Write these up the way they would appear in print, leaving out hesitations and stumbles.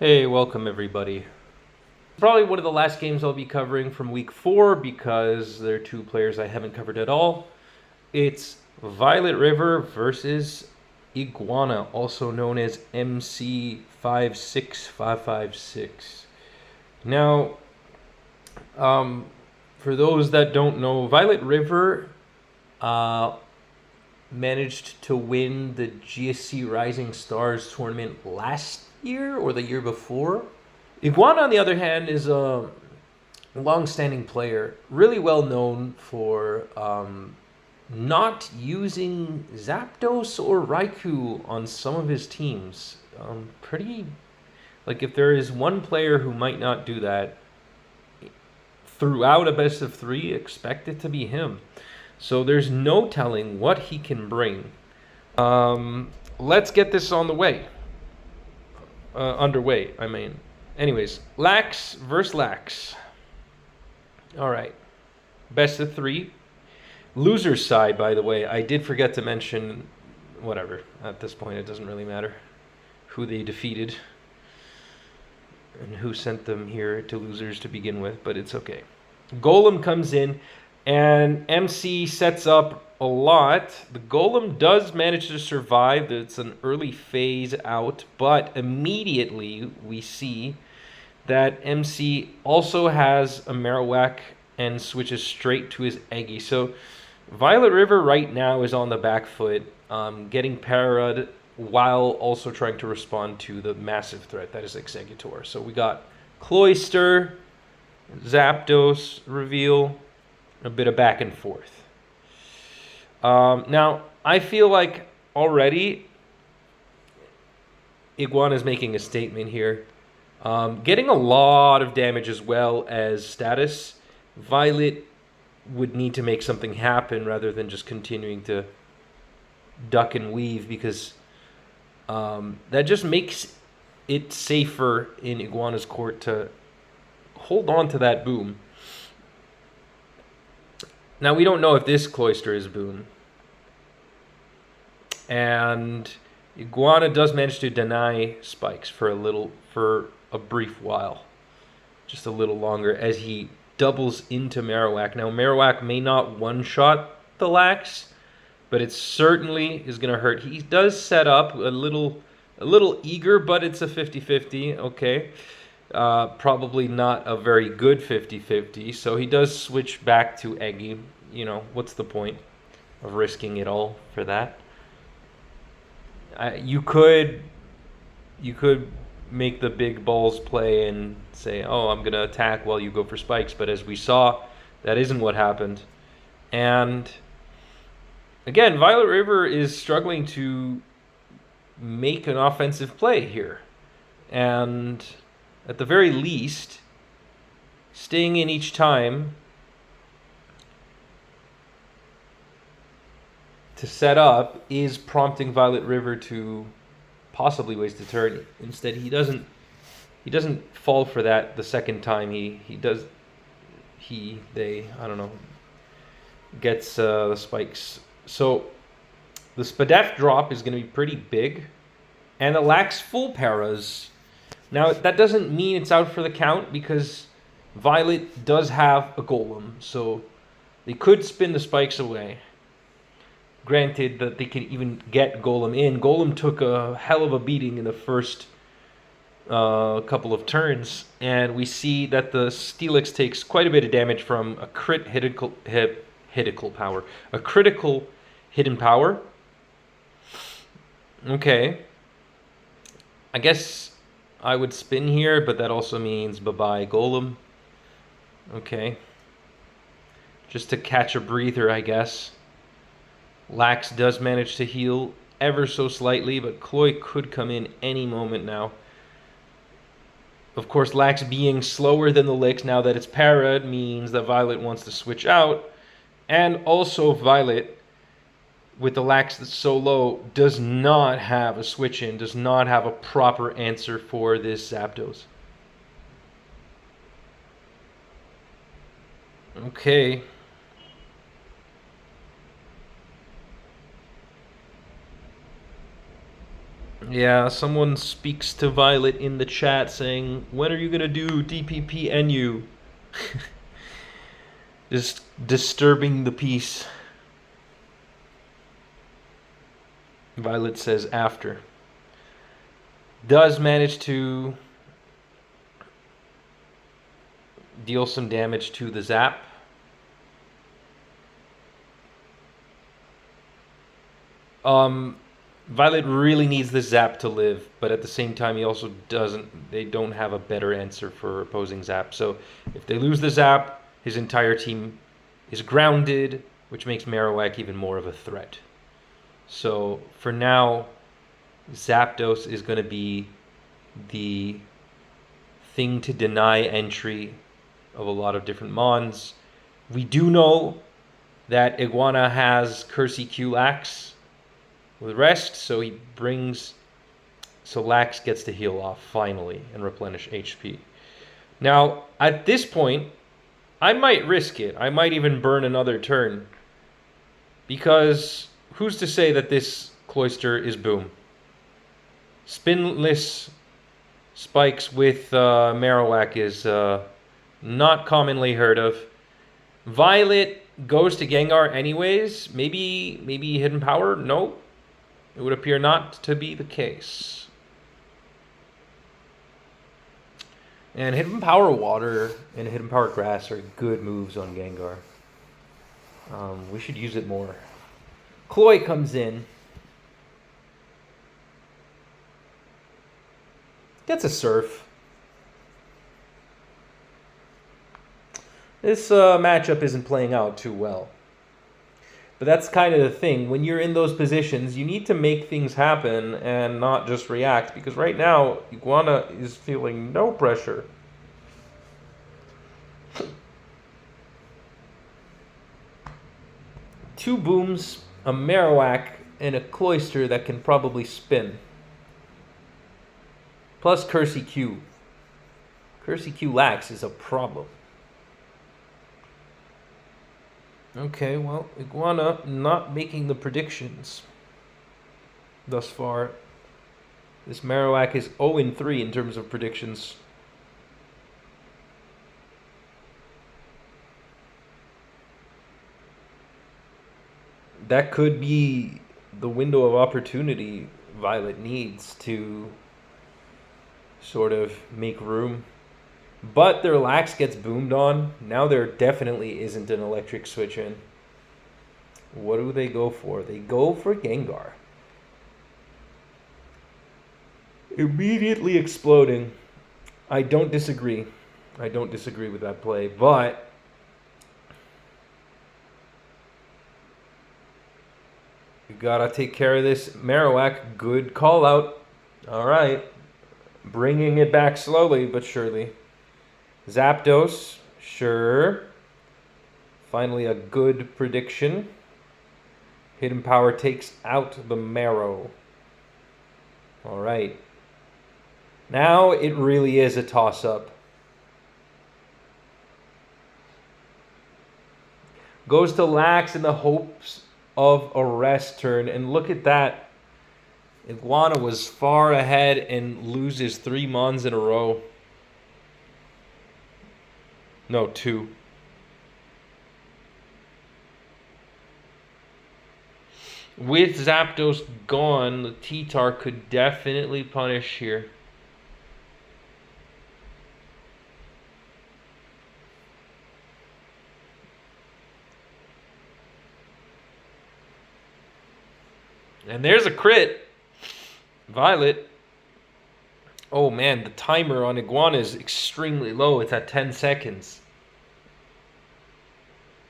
Hey, welcome everybody. Probably one of the last games I'll be covering from week 4 because there are two players I haven't covered at all. It's Violet River versus Iguana, also known as MC56556. Now, for those that don't know, Violet River uh, managed to win the GSC Rising Stars tournament last year or the year before. Iguana, on the other hand, is a long-standing player, really well known for not using Zapdos or Raikou on some of his teams. Like if there is one player who might not do that throughout a best of 3, expect it to be him. So there's no telling what he can bring. Let's get this on the way. Underway, I mean. Anyways, Lax versus Lax. All right. Best of 3. Loser's side, by the way, I did forget to mention, whatever. At this point, it doesn't really matter who they defeated and who sent them here to losers to begin with, but it's okay. Golem comes in, and MC sets up a lot. The Golem does manage to survive. It's an early phase out, but immediately we see that MC also has a Marowak and switches straight to his Eggy. So Violet River right now is on the back foot, getting parried while also trying to respond to the massive threat that is Exeggutor. So we got Cloyster, Zapdos reveal, a bit of back and forth. Now, I feel like already Iguana is making a statement here. Getting a lot of damage as well as status. Violet would need to make something happen rather than just continuing to duck and weave, because that just makes it safer in Iguana's court to hold on to that boom. Now, we don't know if this Cloyster is boon. And Iguana does manage to deny spikes for a brief while. Just a little longer as he doubles into Marowak. Now, Marowak may not one-shot the Lax, but it certainly is going to hurt. He does set up a little eager, but it's a 50-50, okay. Probably not a very good 50-50, so he does switch back to Eggy. You know, what's the point of risking it all for that? You could make the big balls play and say, oh, I'm going to attack while you go for spikes, but as we saw, that isn't what happened. And again, Violet River is struggling to make an offensive play here. And at the very least, staying in each time to set up is prompting Violet River to possibly waste a turn. Instead, he doesn't fall for that the second time. They I don't know, gets the spikes. So the Spadef drop is going to be pretty big, and it lacks full paras. Now, that doesn't mean it's out for the count, because Violet does have a Golem, so they could spin the spikes away. Granted that they can even get Golem in. Golem took a hell of a beating in the first couple of turns, and we see that the Steelix takes quite a bit of damage from a critical hidden power. Okay. I guess I would spin here, but that also means bye-bye Golem. Okay. Just to catch a breather, I guess. Lax does manage to heal ever so slightly, but Cloy could come in any moment now. Of course, Lax being slower than the Licks now that it's parried means that Violet wants to switch out. And also Violet, with the Lax that's so low, does not have a switch in, does not have a proper answer for this Zapdos. Okay. Yeah, someone speaks to Violet in the chat saying, "When are you gonna do DPP NU?" Just disturbing the peace. Violet says after. Does manage to deal some damage to the Zap. Violet really needs the Zap to live, but at the same time, he also doesn't. They don't have a better answer for opposing Zap. So if they lose the Zap, his entire team is grounded, which makes Marowak even more of a threat. So for now, Zapdos is going to be the thing to deny entry of a lot of different Mons. We do know that Iguana has Cursey Q Lax with rest, so he brings. So Lax gets to heal off finally and replenish HP. Now, at this point, I might risk it. I might even burn another turn. Because who's to say that this Cloyster is boom? Spinless spikes with Marowak is not commonly heard of. Violet goes to Gengar anyways. Maybe Hidden Power? No. It would appear not to be the case. And Hidden Power Water and Hidden Power Grass are good moves on Gengar. We should use it more. Cloy comes in. Gets a Surf. This matchup isn't playing out too well. But that's kind of the thing. When you're in those positions, you need to make things happen and not just react. Because right now, Iguana is feeling no pressure. Two Booms, a Marowak, and a Cloyster that can probably spin. Plus Cursey Q. Cursey Q Lax is a problem. Okay, well, Iguana not making the predictions thus far. This Marowak is 0-3 in terms of predictions. That could be the window of opportunity Violet needs to sort of make room. But their Lax gets boomed on. Now there definitely isn't an electric switch in. What do they go for? They go for Gengar. Immediately exploding. I don't disagree. I don't disagree with that play. But you gotta take care of this Marowak. Good call out. All right. Bringing it back slowly but surely. Zapdos, sure. Finally a good prediction. Hidden Power takes out the Marrow. Alright. Now it really is a toss-up. Goes to Lax in the hopes of a rest turn. And look at that. Iguana was far ahead and loses 3 Mons in a row. No, 2. With Zapdos gone, the T-Tar could definitely punish here. And there's a crit. Violet. Oh man, the timer on Iguana is extremely low. It's at 10 seconds.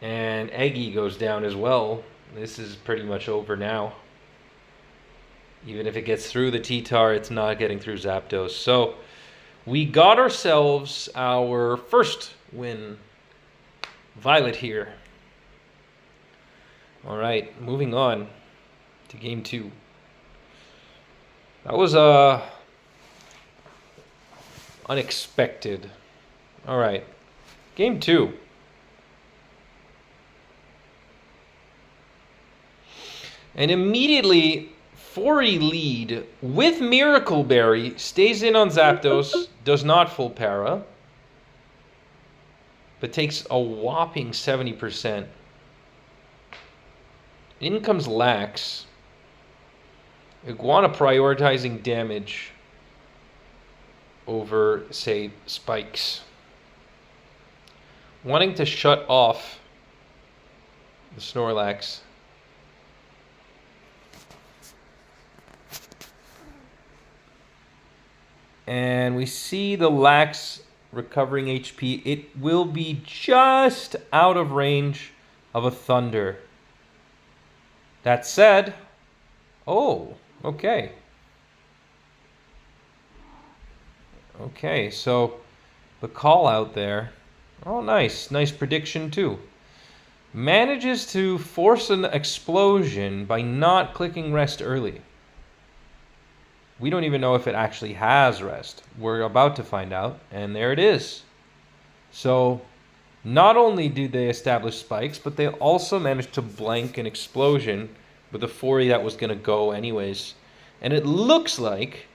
And Eggy goes down as well. This is pretty much over now. Even if it gets through the T-Tar, it's not getting through Zapdos. So we got ourselves our first win. Violet here. Alright, moving on to game 2. That was unexpected. Alright, game 2. And immediately 4E lead with Miracle Berry, stays in on Zapdos, does not full para, but takes a whopping 70%. In comes Lax. Iguana prioritizing damage over, say, spikes. Wanting to shut off the Snorlax. And we see the Lax recovering HP. It will be just out of range of a Thunder. That said, oh, okay. Okay, so the call out there. Oh, nice. Nice prediction, too. Manages to force an explosion by not clicking rest early. We don't even know if it actually has rest. We're about to find out, and there it is. So, not only do they establish spikes, but they also managed to blank an explosion with a 4E that was going to go anyways. And it looks like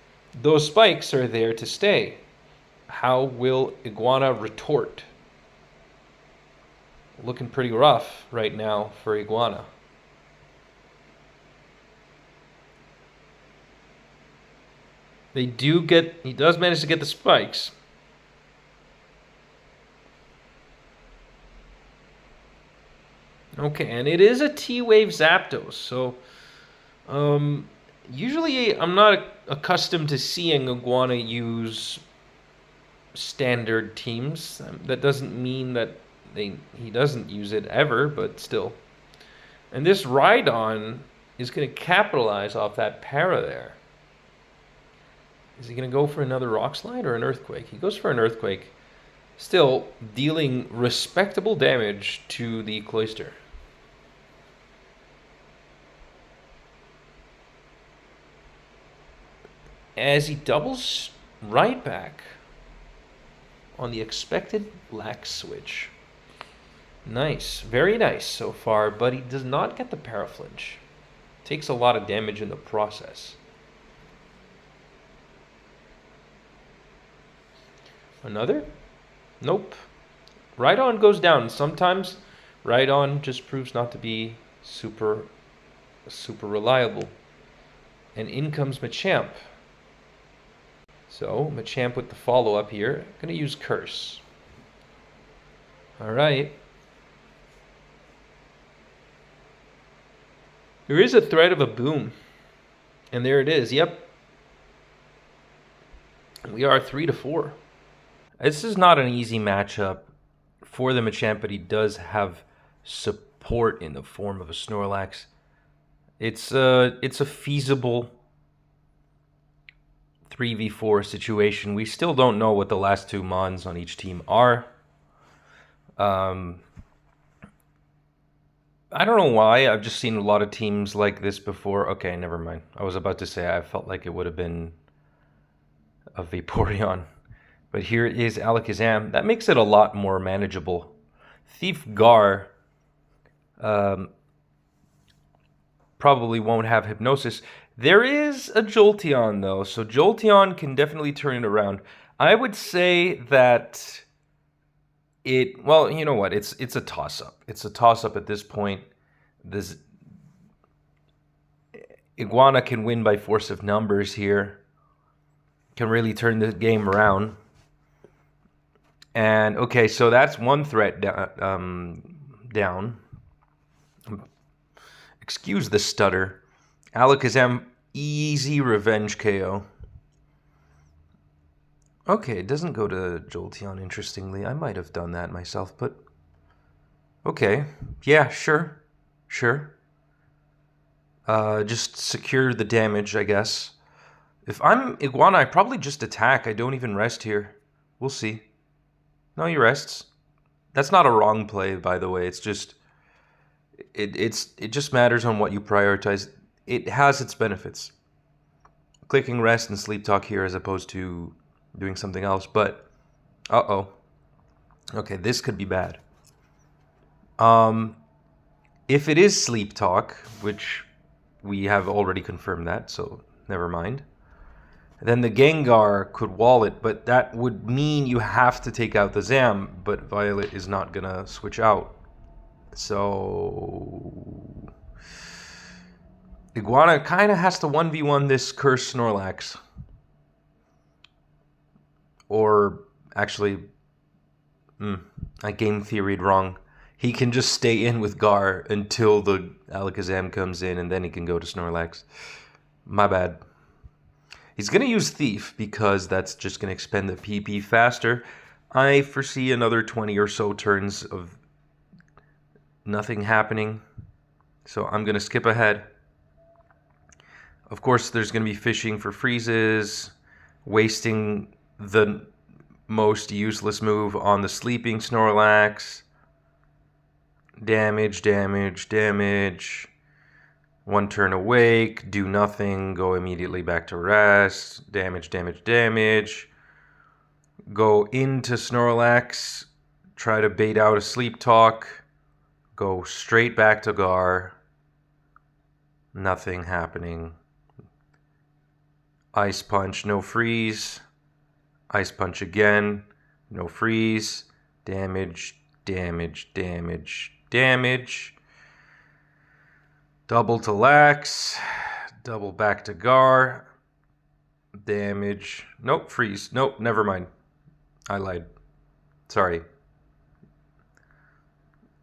those spikes are there to stay. How will Iguana retort? Looking pretty rough right now for Iguana. He does manage to get the spikes. Okay, and it is a T-Wave Zapdos, so usually I'm not accustomed to seeing Iguana use standard teams. That doesn't mean that he doesn't use it ever, but still. And this Rhydon is going to capitalize off that para there. Is he going to go for another Rock Slide or an Earthquake? He goes for an Earthquake. Still dealing respectable damage to the Cloyster. As he doubles right back on the expected Lax switch. Nice. Very nice so far, but he does not get the Paraflinch. Takes a lot of damage in the process. Another? Nope. Rhydon goes down. Sometimes Rhydon just proves not to be super reliable. And in comes Machamp. So, Machamp with the follow-up here. I'm going to use Curse. Alright. There is a threat of a boom. And there it is. Yep. We are 3-4. This is not an easy matchup for the Machamp, but he does have support in the form of a Snorlax. It's a feasible 3v4 situation. We still don't know what the last two Mons on each team are. I don't know why. I've just seen a lot of teams like this before. Okay, never mind. I was about to say I felt like it would have been a Vaporeon. But here is Alakazam. That makes it a lot more manageable. Thief Gar probably won't have Hypnosis. There is a Jolteon, though, so Jolteon can definitely turn it around. I would say that well, you know what? It's a toss-up. It's a toss-up at this point. This Iguana can win by force of numbers here. Can really turn the game around. And, okay, so that's one threat down. Excuse the stutter. Alakazam, easy revenge KO. Okay, it doesn't go to Jolteon, interestingly. I might have done that myself, but... Okay, yeah, sure. Just secure the damage, I guess. If I'm Iguana, I probably just attack. I don't even rest here. We'll see. No, he rests. That's not a wrong play, by the way. It's just... It just matters on what you prioritize. It has its benefits. Clicking rest and sleep talk here as opposed to doing something else, but okay, this could be bad. If it is sleep talk, which we have already confirmed that, so never mind. Then the Gengar could wall it, but that would mean you have to take out the Zam, but Violet is not gonna switch out. So Iguana kind of has to 1v1 this Cursed Snorlax. Or actually, I game theoried wrong. He can just stay in with Gar until the Alakazam comes in, and then he can go to Snorlax. My bad. He's going to use Thief because that's just going to expend the PP faster. I foresee another 20 or so turns of nothing happening. So I'm going to skip ahead. Of course, there's going to be fishing for freezes, wasting the most useless move on the sleeping Snorlax. Damage, damage, damage. One turn awake, do nothing, go immediately back to rest. Damage, damage, damage. Go into Snorlax, try to bait out a Sleep Talk. Go straight back to Gar. Nothing happening. Ice Punch, no freeze. Ice Punch again, no freeze. Damage, damage, damage, damage. Double to Lax. Double back to Gar. Damage. Nope, freeze. Nope, never mind. I lied. Sorry.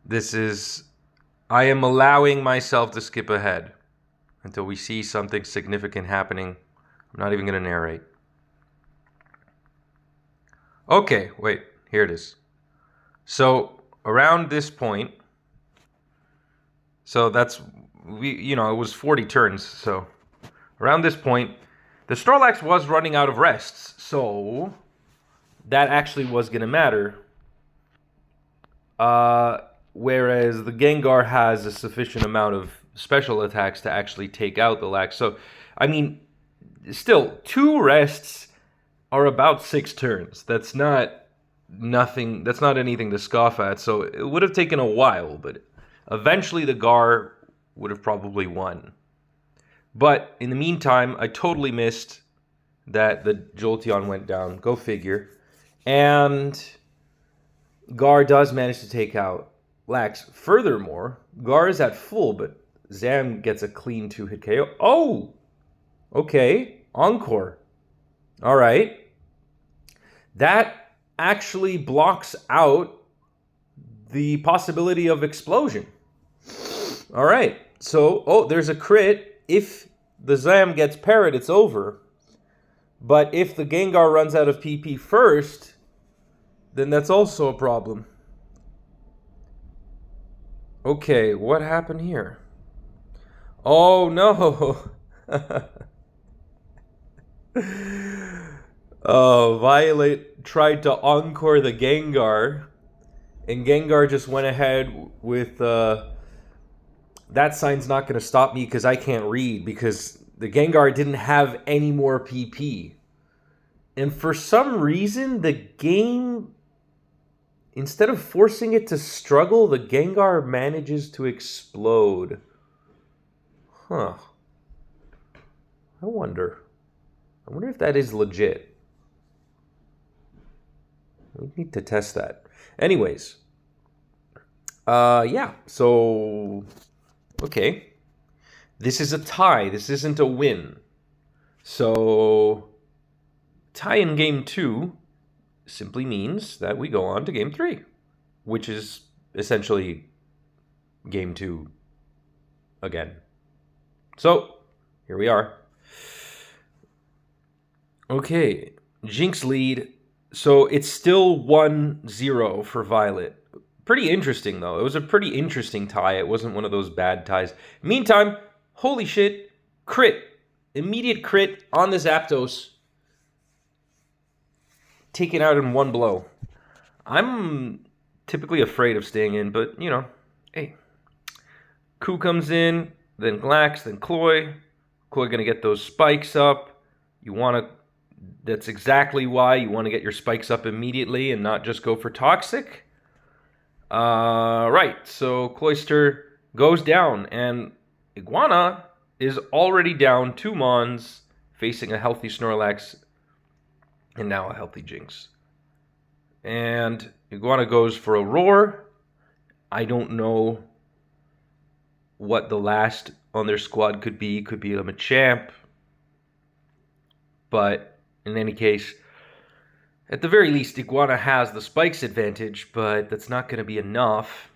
I am allowing myself to skip ahead until we see something significant happening. I'm not even going to narrate. Okay, wait, here it is. So around this point, so that's, it was 40 turns. So around this point, the Snorlax was running out of rests. So that actually was going to matter. Whereas the Gengar has a sufficient amount of special attacks to actually take out the Lax. So, I mean, still, 2 rests are about 6 turns. That's not nothing. That's not anything to scoff at. So it would have taken a while, but eventually the Gar would have probably won. But in the meantime, I totally missed that the Jolteon went down. Go figure. And Gar does manage to take out Lax. Furthermore, Gar is at full, but Zam gets a clean 2-hit KO. Oh! Okay. Encore. All right. That actually blocks out the possibility of explosion. All right. So, there's a crit. If the Zam gets parried, it's over. But if the Gengar runs out of PP first, then that's also a problem. Okay, what happened here? Oh, no. Violet tried to encore the Gengar, and Gengar just went ahead with that sign's not going to stop me because I can't read, because the Gengar didn't have any more PP. And for some reason, the game, instead of forcing it to struggle, the Gengar manages to explode. Huh. I wonder if that is legit. We need to test that. Anyways. Yeah. So, okay. This is a tie. This isn't a win. So, tie in game 2 simply means that we go on to game 3, which is essentially game 2 again. So, here we are. Okay, Jinx lead. So it's still 1-0 for Violet. Pretty interesting, though. It was a pretty interesting tie. It wasn't one of those bad ties. Meantime, holy shit, crit. Immediate crit on the Zapdos. Taken out in one blow. I'm typically afraid of staying in, but, hey. Ku comes in, then Glax, then Cloy. Cloy gonna get those spikes up. That's exactly why you want to get your spikes up immediately and not just go for Toxic. Right, so Cloyster goes down, and Iguana is already down 2 Mons, facing a healthy Snorlax, and now a healthy Jinx. And Iguana goes for a Roar. I don't know what the last on their squad could be. Could be a Machamp. But in any case, at the very least, Iguana has the Spikes advantage, but that's not going to be enough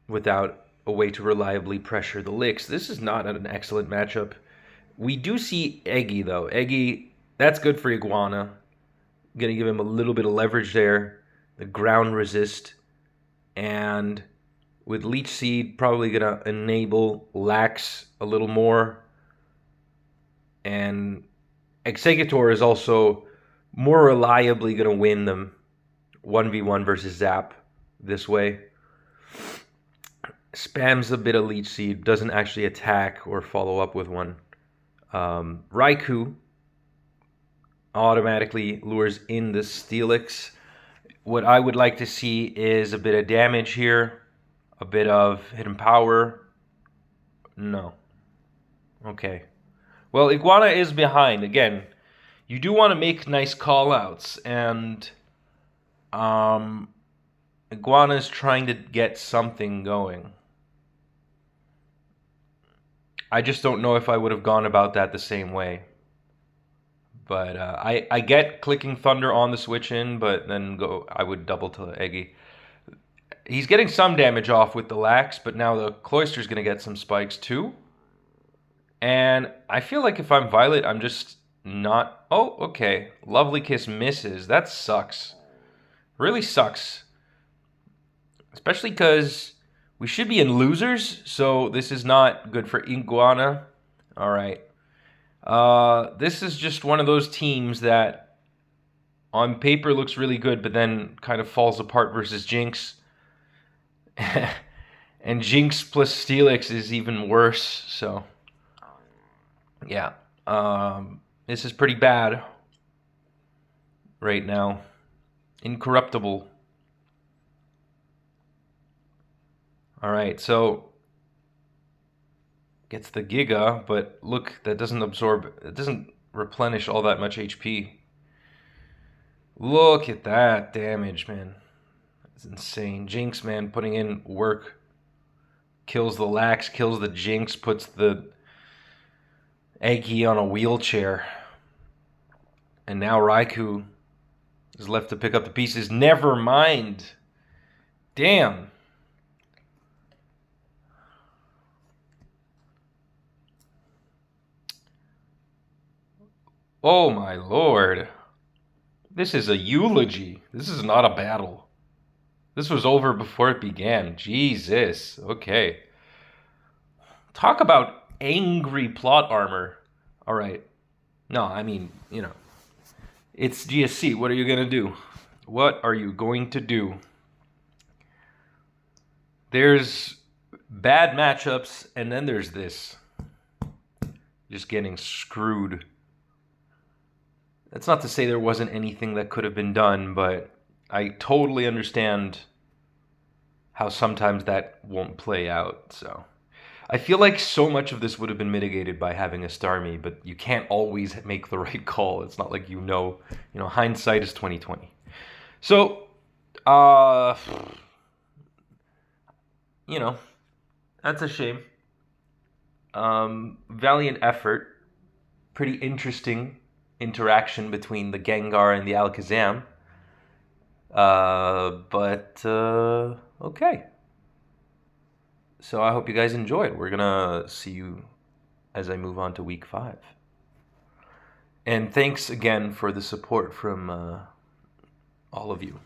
without a way to reliably pressure the Licks. This is not an excellent matchup. We do see Eggy, though. Eggy, that's good for Iguana. Going to give him a little bit of leverage there. The ground resist. And with Leech Seed, probably going to enable Lax a little more. And Exeggutor is also more reliably going to win them 1v1 versus Zap this way. Spams a bit of Leech Seed, doesn't actually attack or follow up with one. Raikou automatically lures in the Steelix. What I would like to see is a bit of damage here, a bit of hidden power. No. Okay. Well, Iguana is behind. Again, you do want to make nice call-outs, and Iguana is trying to get something going. I just don't know if I would have gone about that the same way. But I get clicking Thunder on the switch in, but then I would double to Eggy. He's getting some damage off with the Lax, but now the Cloyster's going to get some spikes too. And I feel like if I'm Violet, I'm just not... Oh, okay. Lovely Kiss misses. That sucks. Really sucks. Especially because we should be in losers, so this is not good for Iguana. All right. This is just one of those teams that on paper looks really good, but then kind of falls apart versus Jinx. And Jinx plus Steelix is even worse, so... Yeah. This is pretty bad right now. Incorruptible. Alright, so gets the Giga, but look, that doesn't absorb, it doesn't replenish all that much HP. Look at that damage, man. That's insane. Jinx, man, putting in work. Kills the Lax, kills the Jinx, puts the Eggy on a wheelchair. And now Raikou is left to pick up the pieces. Never mind. Damn. Oh my lord. This is a eulogy. This is not a battle. This was over before it began. Jesus. Okay. Talk about angry plot armor. All right. No, I mean, you know, it's GSC. What are you going to do? What are you going to do? There's bad matchups, and then there's this. Just getting screwed. That's not to say there wasn't anything that could have been done, but I totally understand how sometimes that won't play out, so... I feel like so much of this would have been mitigated by having a Starmie, but you can't always make the right call. It's not like you know, hindsight is 20/20. So, that's a shame. Valiant effort. Pretty interesting interaction between the Gengar and the Alakazam. Okay. So I hope you guys enjoyed. We're going to see you as I move on to week 5. And thanks again for the support from all of you.